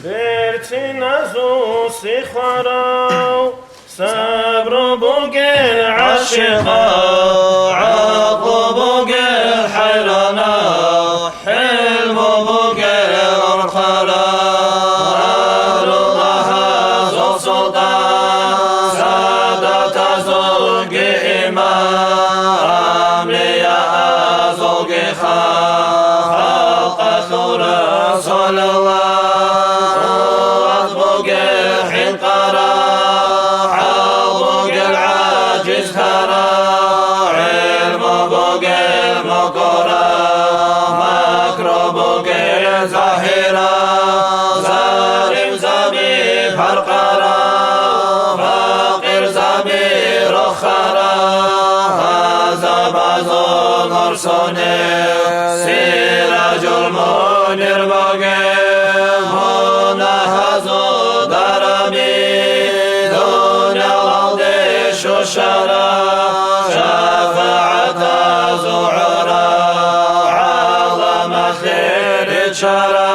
برتنازو سخراو صبر بوغل عاشقا عقل بوغل حيرانا حلم بوغل الخرا الله زو سلطان سادات زوج إمام يا زوج خلق ثورة صلى الله ظاهرا زارم زمي فرقرا فقر زمي رخرا هذا بازون هرسوني سراج المنير بقيم هنا هزو درمي دنيا الأرض شوشرا شفاعة زعرا على خير شرع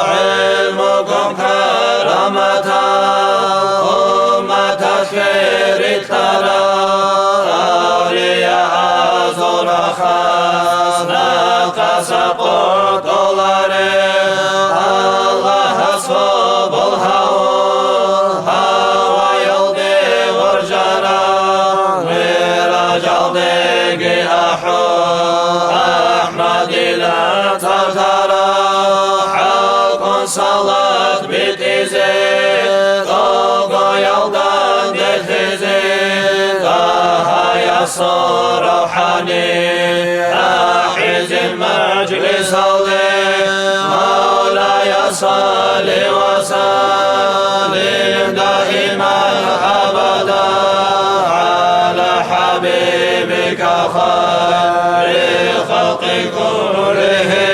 علمكم كرامة أمة خير ترى أولياء زرخاء ناقص قوت الله صوب الهوى هوا يلدي ورجرا مراج الدقي أحمد لا تغترى حلق صلاة بتزيد طوق يلدان دتزيد طه يسر روحاني أحيز المجلس مولاي صل وسلم دائما أبدا على حبيبك خير خلق كلهم